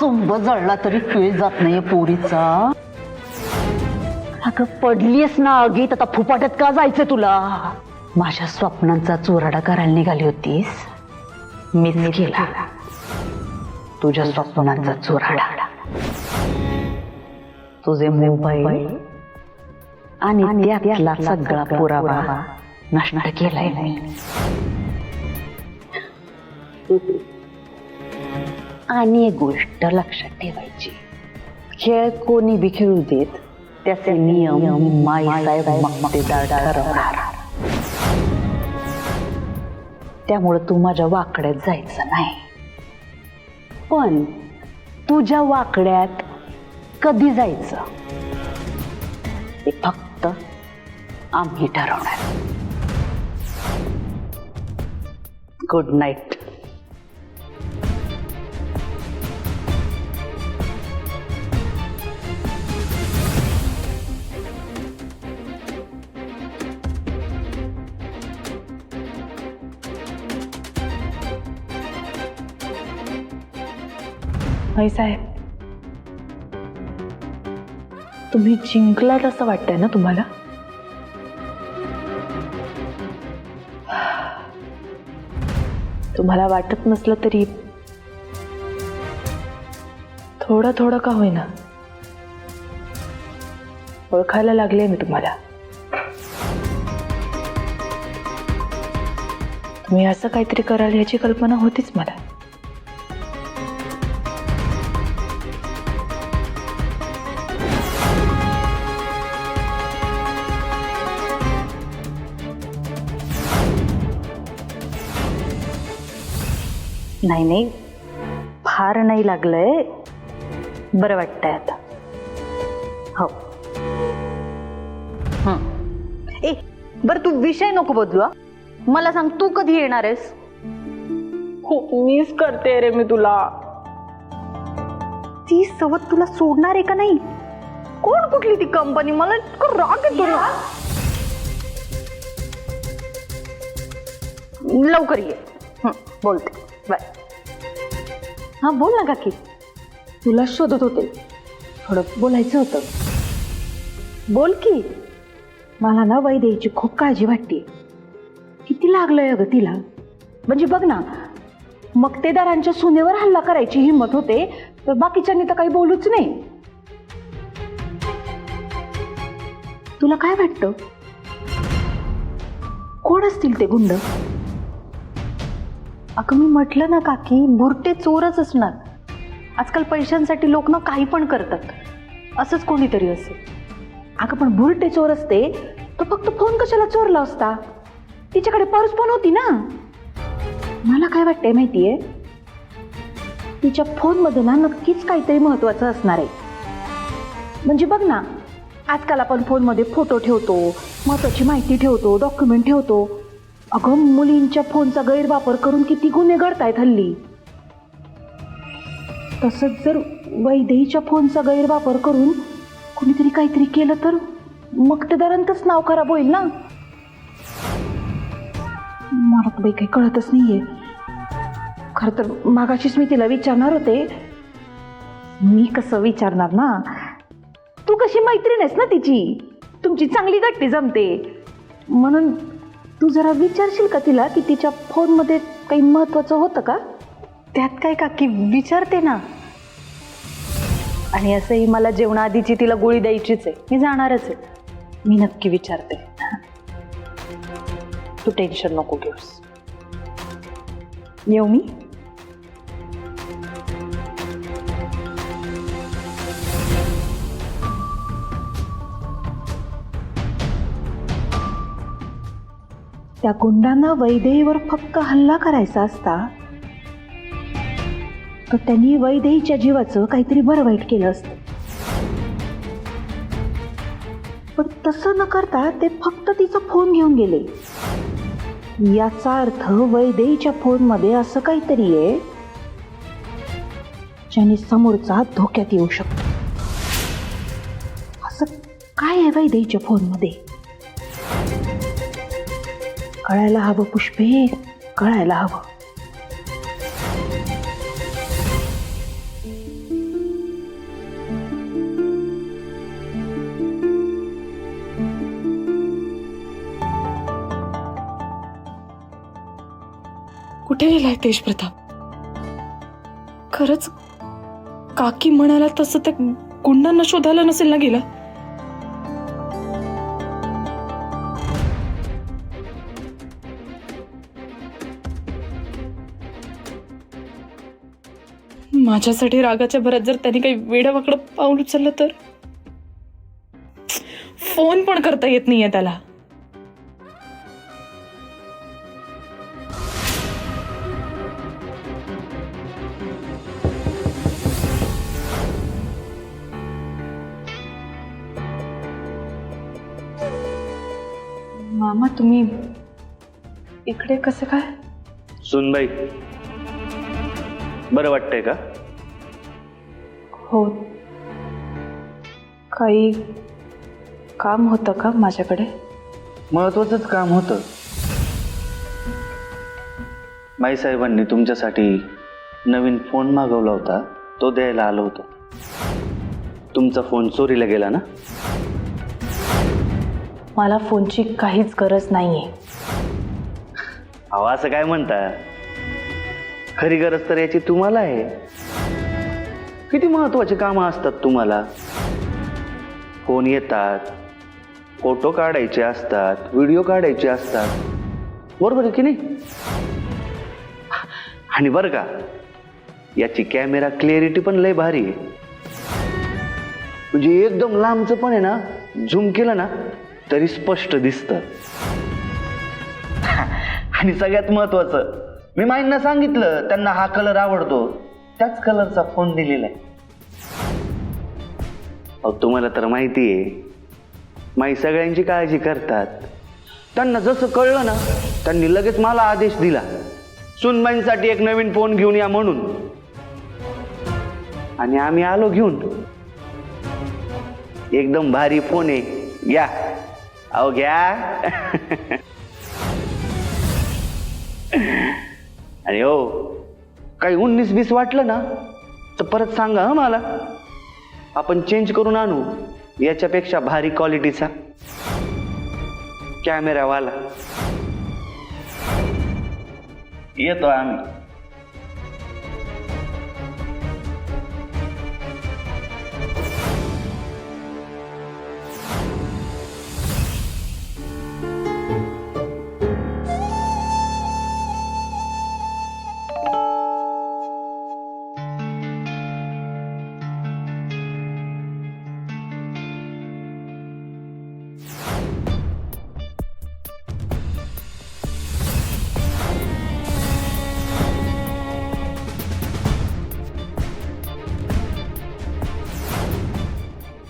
सोंब जळला तरी पिळ जात नाहीये पोरीचा. अगं पडलीस ना आगीत, आता फुपाट्यात का जायचं तुला? माझ्या स्वप्नांचा चोराडा करायला निघाली होतीस, मीच केला तुझ्या स्वप्नांचा चोराडा. तुझे मोबाईल आणि त्यातला सगळा पुरावा नष्ट केलाय मी. आणि एक गोष्ट लक्षात ठेवायची, खेळ कोणी बी खेळू देत, त्याचे नियम माईसाहेब मक्तेदार ठरवणार. त्यामुळे तू माझ्या वाकड्यात जायचं नाही, पण तुझ्या वाकड्यात कधी जायचं ते फक्त आम्ही ठरवणार. Good night. साहेब, तुम्ही जिंकलात असं वाटतंय ना तुम्हाला? तुम्हाला वाटत नसलं तरी थोडं थोडं का होईना ओळखायला लागले मी तुम्हाला. तुम्ही असं काहीतरी कराल याची कल्पना होतीच मला. नाही नाही, फार नाही लागलंय, बरं वाटतंय आता. हो. ए बरं, तू विषय नको बदलू. मला सांग, तू कधी येणार आहेस? खूप मिस करते रे मी तुला. ती सवत तुला सोडणार आहे का नाही? कोण कुठली ती कंपनी? मला इतकं राग येतो ना. लवकर ये. बोलते. बाय. हा बोल ना काकी. तुला शोधत होते, थोडं बोलायचं होतं. बोल की. मला ना वैदेहीची खूप काळजी वाटते. किती लागलंय अगं तिला. म्हणजे बघ ना, मक्तेदारांच्या सुनेवर हल्ला करायची हिंमत होते, तर बाकीच्यांनी तर काही बोलूच नाही. तुला काय वाटतं, कोण असतील ते गुंड? अगं मी म्हटलं ना काकी, बुरटे चोरच असणार. आजकाल पैशांसाठी लोक ना काही पण करतात. असंच कोणीतरी असेल. अगं पण बुरटे चोर असते तो फक्त फोन कशाला चोरला असता? तिच्याकडे पर्स पण होती ना. मला काय वाटतंय माहितीये, तिच्या फोनमध्ये ना नक्कीच काहीतरी महत्वाचं असणार आहे. म्हणजे बघ ना, आजकाल आपण फोनमध्ये फोटो ठेवतो, महत्वाची माहिती ठेवतो, डॉक्युमेंट ठेवतो. अगं मुलींच्या फोनचा गैरवापर करून किती गुन्हे घडतायत हल्ली. तसंच जर वैदेहीच्या फोनचा गैरवापर करून कुणीतरी काहीतरी केलं तर मक्तेदारांचंच नाव खराब होईल ना. मला तर बाई काही कळतच नाहीये. खरं तर मागाशीच मी तिला विचारणार होते. मी कसं विचारणार ना, तू कशी मैत्रीण आहेस ना तिची, तुमची चांगली गट्टी जमते. म्हणून तू जरा विचारशील का तिला की तिच्या फोनमध्ये काही महत्वाचं होतं का? त्यात काय काकी, विचारते ना. आणि असंही मला जेवणाआधीची तिला गोळी द्यायचीच आहे, मी जाणारच आहे. मी नक्की विचारते. तू टेन्शन नको घेऊस. येऊ मी? त्या गुंडांना वैदेहीवर फक्त हल्ला करायचा असता तर त्यांनी वैदेहीच्या जीवाचं काहीतरी बरं वाईट केलं असतं. पण तसं न करता ते फक्त तिचा फोन घेऊन गेले. याचा अर्थ वैदेहीच्या फोनमध्ये असं काहीतरी आहे ज्याने समोरचा धोक्यात येऊ शकतो. असं काय आहे वैदेहीच्या फोनमध्ये? कळायला हवं पुष्पे, कळायला हवं. कुठे गेलाय तेज प्रताप? खरंच काकी म्हणाला तसं त्या गुंडांना शोधायला नसेल ना गेला? माझ्यासाठी रागाच्या भरात जर त्यांनी काही वेडवाकडं पाऊल उचललं तर? फोन पण करता येत नाहीये त्याला. मामा तुम्ही इकडे कसं काय? सुनबाई, बरं वाटतंय का? हो, काही काम होतं का माझ्याकडे? महत्वाचंच काम होतं. माईसाहेबांनी तुमच्यासाठी नवीन फोन मागवला होता, तो द्यायला आलो होतो. तुमचा फोन चोरीला गेला ना? मला फोनची काहीच गरज नाहीये. अहो, असं काय म्हणता? खरी गरज तर याची तुम्हाला आहे. किती महत्वाची कामं असतात तुम्हाला. फोन येतात, फोटो काढायचे असतात, व्हिडिओ काढायचे असतात, बरोबर आहे की नाही? आणि बरं का, याची कॅमेरा क्लिअरिटी पण लय भारी आहे. म्हणजे एकदम लांबचं पण आहे ना, झूम केलं ना तरी स्पष्ट दिसतं. आणि सगळ्यात महत्वाचं, मी माईंना सांगितलं त्यांना हा कलर आवडतो, त्याच कलरचा फोन दिलेला आहे. अहो, तुम्हाला तर माहिती आहे, माई सगळ्यांची काळजी करतात. त्यांना जसं कळलं ना, त्यांनी लगेच मला आदेश दिला, सुनबाईंसाठी एक नवीन फोन घेऊन या म्हणून. आणि आम्ही आलो घेऊन. एकदम भारी फोन आहे, घ्या. अहो घ्या. आणि हो, काही 19-20 वाटलं ना तर परत सांगा हं मला. आपण चेंज करून आणू याच्यापेक्षा भारी क्वालिटीचा कॅमेरावाला. येतो आम्ही.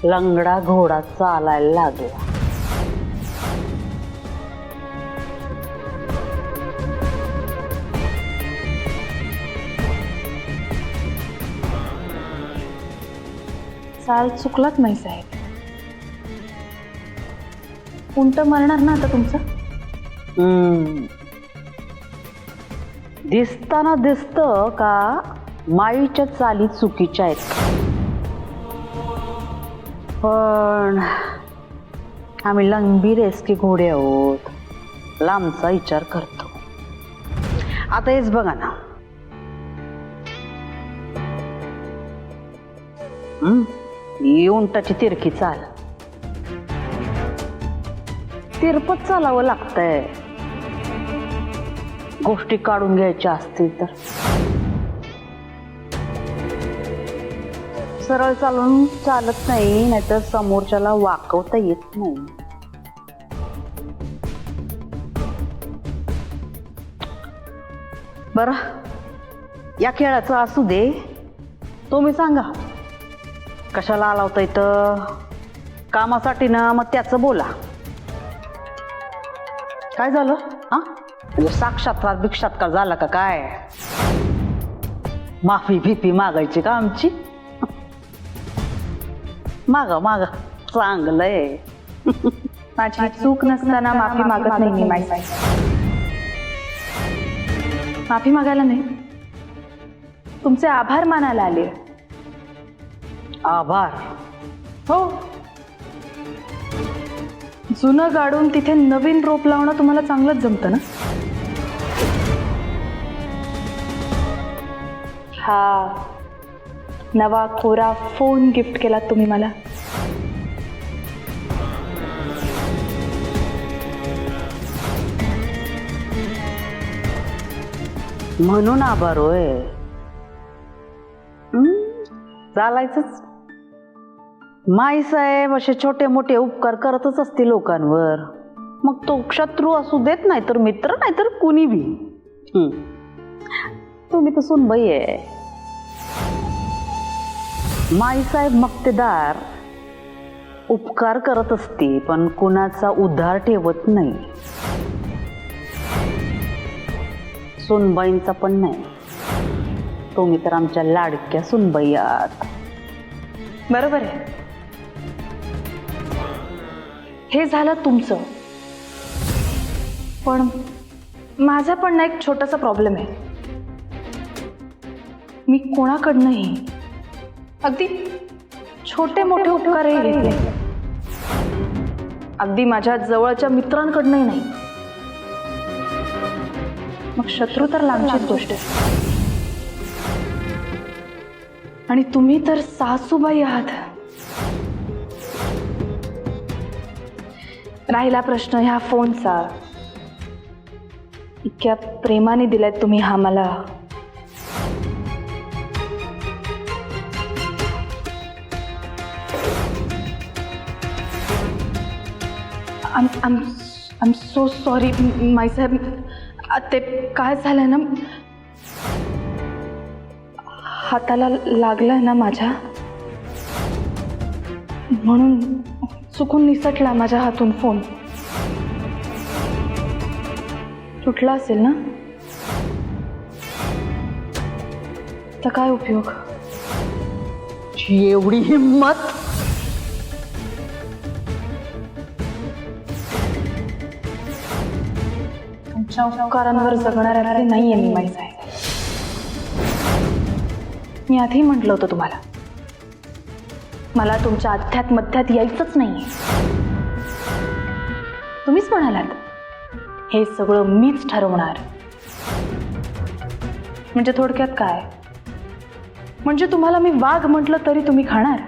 लंगडा घोडा चालायला लागला. चाल चुकलात नाही साहेब. उंट मारणार ना आता तुमचं? दिसताना दिसतं का माईच्या चाली चुकीच्या आहेत, पण आम्ही लंबी रेसकी घोडे आहोत, लांबचा विचार करतो. आता हेच बघा ना, ही उंटाची तिरकी चाल. तिरपत चालावं लागतंय गोष्टी काढून घ्यायच्या असतील तर. सरळ चालून चालत नाही, नाहीतर समोरच्याला वाकवता येत नाही. बरं, या खेळाचं असू दे, तुम्ही सांगा कशाला आला होता इथं? कामासाठी ना? मग त्याचं बोला. काय झालं? हा, म्हणजे साक्षात्कार भिक्षात्कार झाला का काय? माफी भिपी मागायची का आमची? मागा मागा, चांगलंय. माझी चूक नसताना माफी मागत नाही मी माई. माफी मागायला नाही, तुमचे आभार मानायला आले. आभार? हो, जुनं गाडून तिथे नवीन रोप लावणं तुम्हाला चांगलंच जमतं ना. हा नवा कोरा फोन गिफ्ट केलात तुम्ही मला. म्हणून आभार होय. चालायचंच. माई साहेब असे छोटे मोठे उपकार करतच असते लोकांवर, मग तो शत्रू असू देत, नाही तर मित्र, नाही तर कुणी बी. तुम्ही तर सुनबाई आहे. माई साहेब मक्तेदार उपकार करत असते, पण कुणाचा उधार ठेवत नाही. सुनबाईंचा पण नाही. तुम्ही तर आमच्या लाडक्या सुनबाई आहात. बरोबर आहे. हे झालं तुमचं, पण माझा पण ना एक छोटासा प्रॉब्लेम आहे. मी कोणाकडनंही अगदी छोटे मोठे उपकारही घेतले, अगदी माझ्या जवळच्या मित्रांकडनंही नाही. मग शत्रू तर लांबचीच गोष्ट आहे. आणि तुम्ही तर सासूबाई आहात. राहिला प्रश्न ह्या फोनचा, इतक्या प्रेमाने दिलाय तुम्ही हा मला. I'm so sorry माई साहेब. ते काय झालंय ना, हाताला लागलाय ना माझ्या, म्हणून चुकून निसटला माझ्या हातून फोन. तुटला असेल ना, तर काय उपयोग. एवढी हिम्मत. तुमच्या उपकारांवर जगणाऱ्याला नाहीये मी माई साहेब. मी आधी म्हटलं होतं तुम्हाला, मला तुमच्या अध्यात मध्यात यायचंच नाहीये. तुम्हीच म्हणालात हे सगळं मीच ठरवणार. म्हणजे थोडक्यात काय, म्हणजे तुम्हाला मी वाघ म्हटलं तरी तुम्ही खाणार,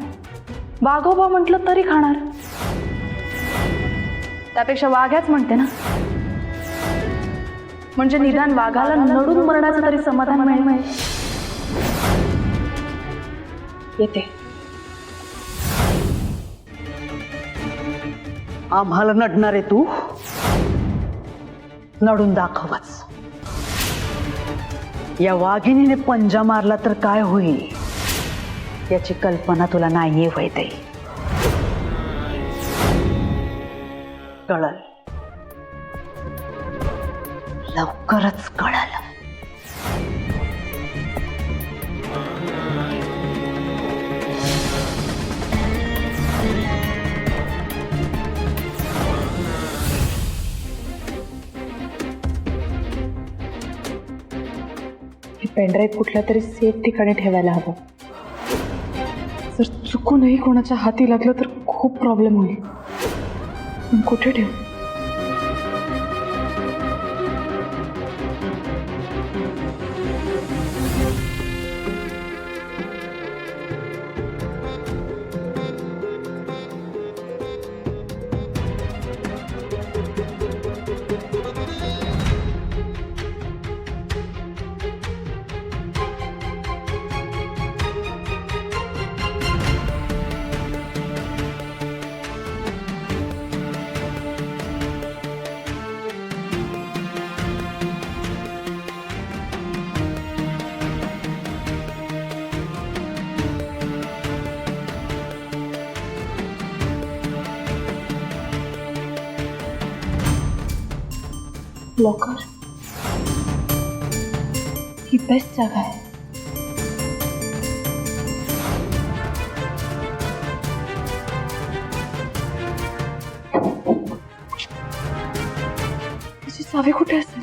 वाघोबा म्हटलं तरी खाणार. त्यापेक्षा वाघ्याच म्हणते ना, म्हणजे निदान वाघाला नडून मरण्याचं तरी समाधान मिळेल. येते. आम्हाला नडणार आहे तू? नडून दाखवच. या वाघिणीने पंजा मारला तर काय होईल याची कल्पना तुला नाहीये वैदे. कळल, लवकरच कळल. पेनड्राईव्ह कुठल्या तरी सेफ ठिकाणी ठेवायला हवं. जर चुकूनही कोणाच्या हाती लागलं तर खूप प्रॉब्लेम होईल. पण कुठे ठेवू? लॉकर ही बेस्ट जागा आहे. त्याची चावी कुठे असेल?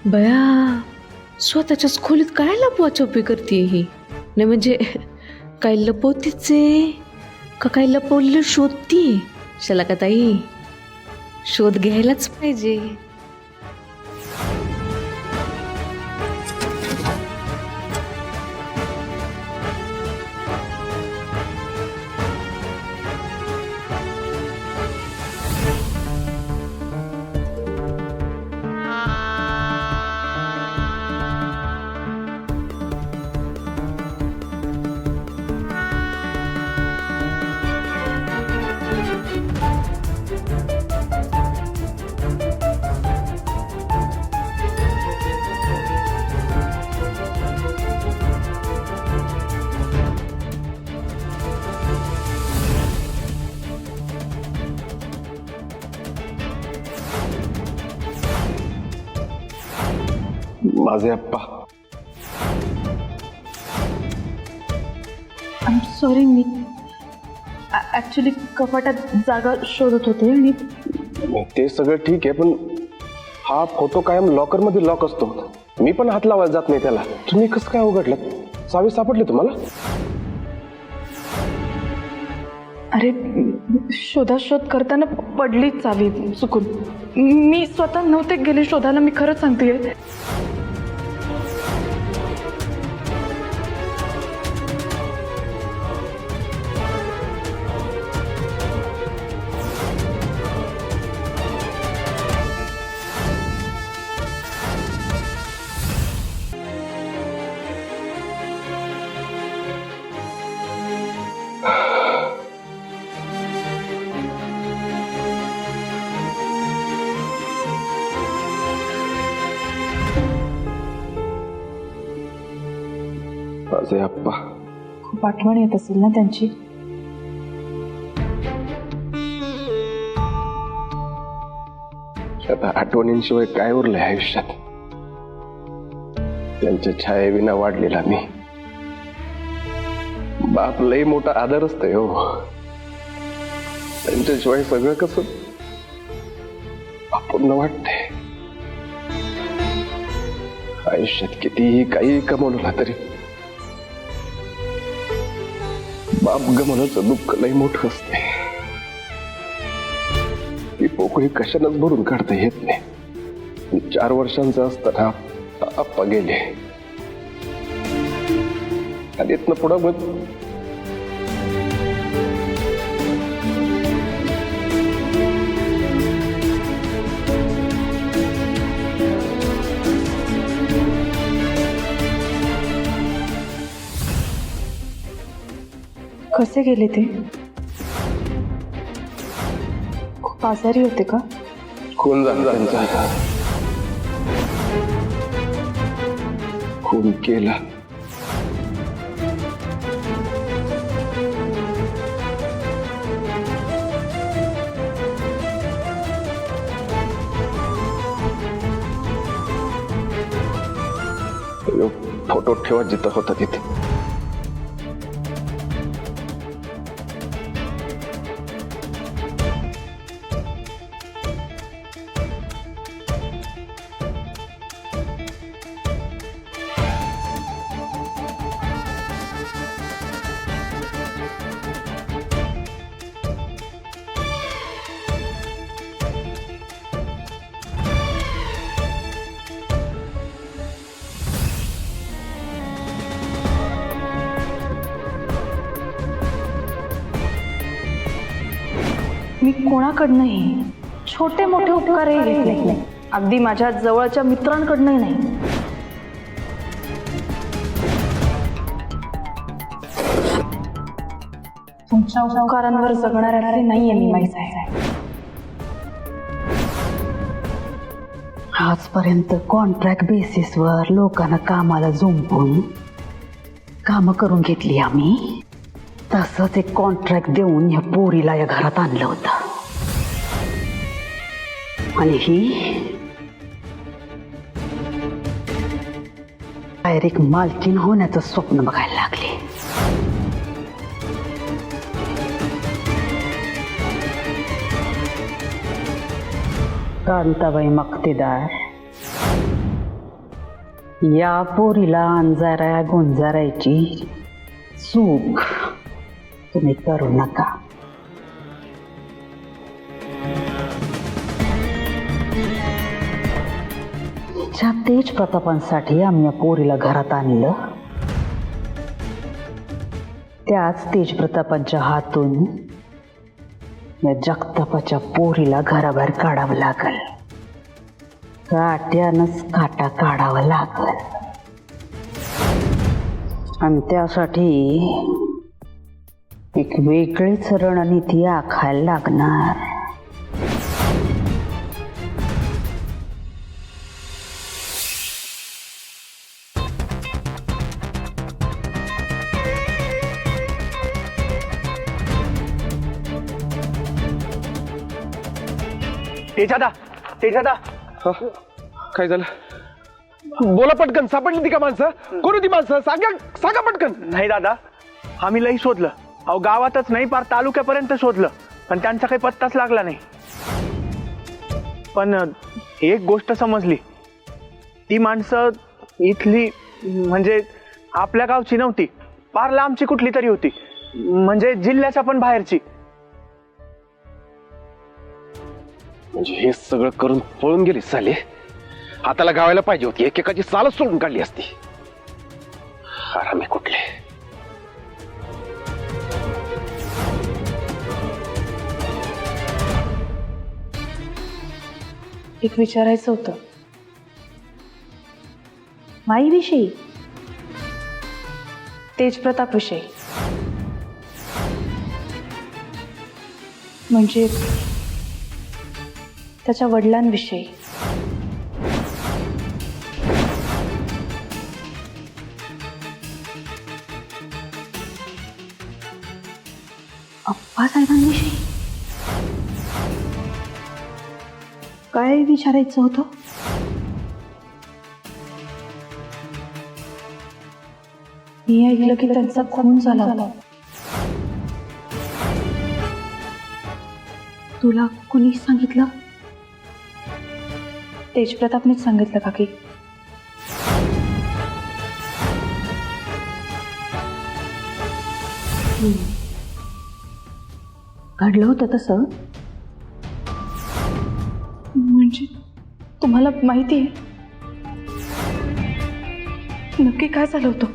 बया, स्वतःच्याच खोलीत काय लपवाछपी करते ही? नाही म्हणजे काय लपवतीच आहे का काय लपवलेलं शोधतीये? चला का ताई, शोध घ्यायलाच पाहिजे. माझे अप्पा, आय सॉरी, मी ॲक्च्युली कपाटात जागा शोधत होते आणि ते सगळं ठीक आहे, पण हा फोटो कायम लॉकर मध्ये लॉक असतो. मी पण हात लावायला जात नाही त्याला. तुम्ही कसं काय उघडलं? चावी सापडली तुम्हाला? अरे शोधाशोध करताना पडली चावी चुकून. मी स्वतः नव्हते गेले शोधायला, मी खरंच सांगतेय. माझे अप्पा, खूप आठवण येत असेल ना त्यांची? आता आठवणींशिवाय काय उरलंय आयुष्यात? त्यांच्या छायेविना वाढलेला मी. बाप लय मोठा आदर असतोय हो. त्यांच्याशिवाय सगळं कसं अपूर्ण वाटतंय. आयुष्यात कितीही काही कमवलं तरी बाप गमवण्याचं दुःख लय मोठं असते. ती पोकळी कशानच भरून काढता येत नाही. 4 वर्षांचा असताना आप्पा गेले आणि इथनं पुढं मग कसे गेले ते? खूप आजारी होते का? खून झाला त्यांचा. खून केला. फोटो ठेवा जिथं होता तिथे. मी कोणाकडनंही छोटे मोठे उपकारही घेतले नाही, अगदी माझ्या जवळच्या मित्रांकडनंही नाही. तुमच्या उपकारांवर जगणाऱ्याला नाहीये मी माई साहेब. आजपर्यंत कॉन्ट्रॅक्ट बेसिसवर लोकांना कामाला झुंपून कामं करून घेतली आम्ही. तसंच एक कॉन्ट्रॅक्ट देऊन या पोरीला या घरात आणलं होतं. आणि डायरेक्ट मालकीन होण्याचं स्वप्न बघायला लागले. कांताबाई मक्तेदार, या पोरीला अंजारा गोंजारायची चूक तुम्ही करू नका. ज्या तेज प्रतापांसाठी आम्ही या पोरीला घरात आणलं, त्याच तेज प्रतापांच्या हातून या जगतापाच्या पोरीला घराबाहेर काढावं लागल. काट्यानंच काटा काढावा लागल. आणि त्यासाठी एक वेगळीच रणनीती आखायला लागणार. तेजादा काय झालं? बोला पटकन. सापडली ती का माणसं? कोण होती माणसं? सांगा पटकन. नाही दादा, आम्ही लई शोधलं. अहो गावातच नाही, पार तालुक्यापर्यंत शोधलं, पण त्यांचा काही पत्ताच लागला नाही. पण एक गोष्ट समजली, ती माणसं इथली म्हणजे आपल्या गावची नव्हती, पार लांबची कुठली तरी होती, म्हणजे जिल्ह्याच्या पण बाहेरची. म्हणजे हे सगळं करून पळून गेली साले. हाताला गावायला पाहिजे होती, एकेकाची चालच सोडून काढली असती. हरामी कुठले. एक विचारायचं होतं. माईविषयी? तेजप्रताप विषयी. म्हणजे त्याच्या वडिलांविषयी. आप्पासाहेबांविषयी काय विचारायचं होतं? मी ऐकलं की त्यांचा खून झाला होता. तुला कुणी सांगितलं? तेजप्रतापनेच सांगितलं काकी. घडलं होतं तसं? म्हणजे तुम्हाला माहिती आहे नक्की काय झालं होतं?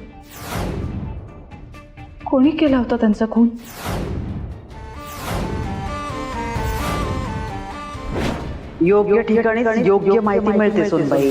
कोणी केला होता त्यांचा खून? योग्य ठिकाणी योग्य माहिती मिळते सोनबाई.